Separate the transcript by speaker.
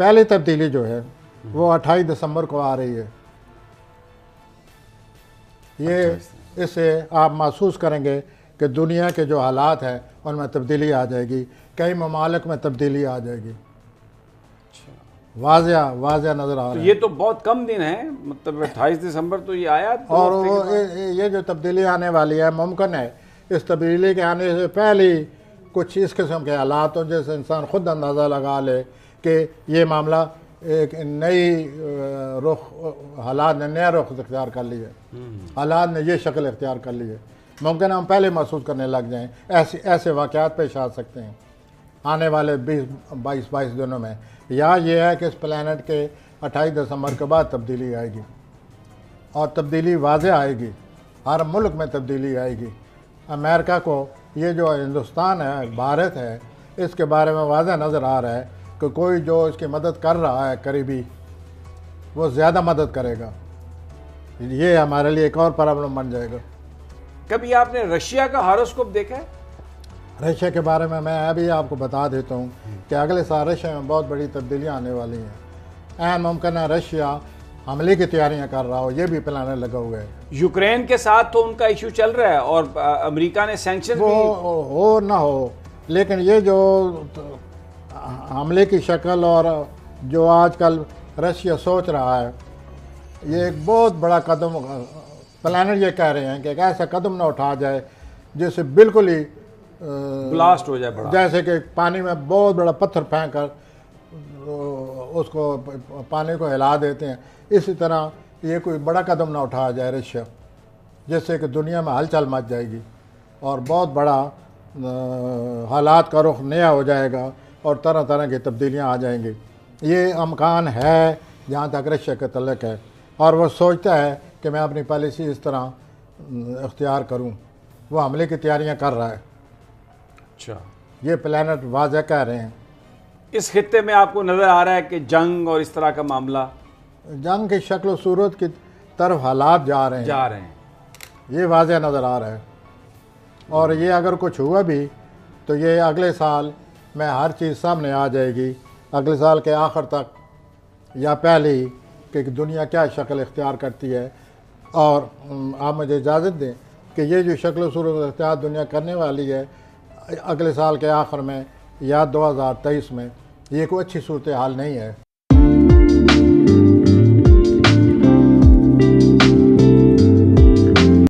Speaker 1: पहली तब्दीली जो है वो 28 दिसंबर को आ रही है। ये इससे आप महसूस करेंगे कि दुनिया के जो हालात हैं उनमें तब्दीली आ जाएगी, कई ममालिक में तब्दीली आ जाएगी। वाज़िया नज़र आ रहा है।
Speaker 2: ये तो बहुत कम दिन है, मतलब 28 दिसंबर तो ये आया।
Speaker 1: और वो ये जो तब्दीली आने वाली है, मुमकिन है इस तब्दीली के आने से पहले कुछ इस किस्म के हालात हो जैसे इंसान खुद अंदाज़ा लगा ले कि ये मामला एक नई रुख, हालात ने नया रुख इख्तियार कर लिया, हालात ने ये शक्ल इख्तियार कर ली है। मुमकिन हम पहले महसूस करने लग जाएं, ऐसे वाक़यात पेश आ सकते हैं आने वाले 22 दिनों में। या ये है कि इस प्लानट के 28 दिसंबर के बाद तब्दीली आएगी, और तब्दीली वाज़े आएगी, हर मुल्क में तब्दीली आएगी। अमेरिका को ये जो हिंदुस्तान है, भारत है, इसके बारे में वाज़े नज़र आ रहा है कि कोई जो इसकी मदद कर रहा है करीबी, वो ज़्यादा मदद करेगा। ये हमारे लिए एक और प्रॉब्लम बन जाएगा।
Speaker 2: कभी आपने रशिया का हॉरोस्कोप देखा है?
Speaker 1: रशिया के बारे में मैं अभी आपको बता देता हूँ कि अगले साल रशिया में बहुत बड़ी तब्दीलियाँ आने वाली हैं। ऐन मुमकिन है रशिया हमले की तैयारियां कर रहा हो, ये भी प्लान लगा हुआ है।
Speaker 2: यूक्रेन के साथ तो उनका इशू चल रहा है और अमेरिका ने सैंक्शन
Speaker 1: वो हो ना हो, लेकिन ये जो हमले की शक्ल और जो आजकल रशिया सोच रहा है, ये एक बहुत बड़ा कदम, प्लानर ये कह रहे हैं कि एक ऐसा कदम ना उठा जाए जिससे बिल्कुल ही
Speaker 2: ब्लास्ट हो जाए बड़ा,
Speaker 1: जैसे कि पानी में बहुत बड़ा पत्थर फेंक कर उसको पानी को हिला देते हैं। इसी तरह ये कोई बड़ा कदम ना उठाया जाए रशिया, जिससे कि दुनिया में हलचल मच जाएगी और बहुत बड़ा हालात का रुख नया हो जाएगा और तरह तरह की तब्दीलियां आ जाएंगी। ये अमकान है जहाँ तक रशिया का तल्लुक़ है, और वह सोचता है कि मैं अपनी पॉलिसी इस तरह इख्तियार करूँ। वो हमले की तैयारियाँ कर रहा है।
Speaker 2: अच्छा,
Speaker 1: ये प्लानट वाज़ह कह रहे हैं।
Speaker 2: इस खित्ते में आपको नज़र आ रहा है कि जंग और इस तरह का मामला,
Speaker 1: जंग की शक्ल सूरत की तरफ हालात जा रहे हैं, ये वाज़ह नज़र आ रहा है। और ये अगर कुछ हुआ भी तो ये अगले साल में हर चीज़ सामने आ जाएगी, अगले साल के आखिर तक या पहले ही, कि दुनिया क्या शक्ल इख्तियार करती है। और आप मुझे इजाज़त दें कि ये जो शक्ल सूरत इख्तियार दुनिया करने वाली है अगले साल के आखिर में या 2023 में, ये कोई अच्छी सूरत हाल नहीं है।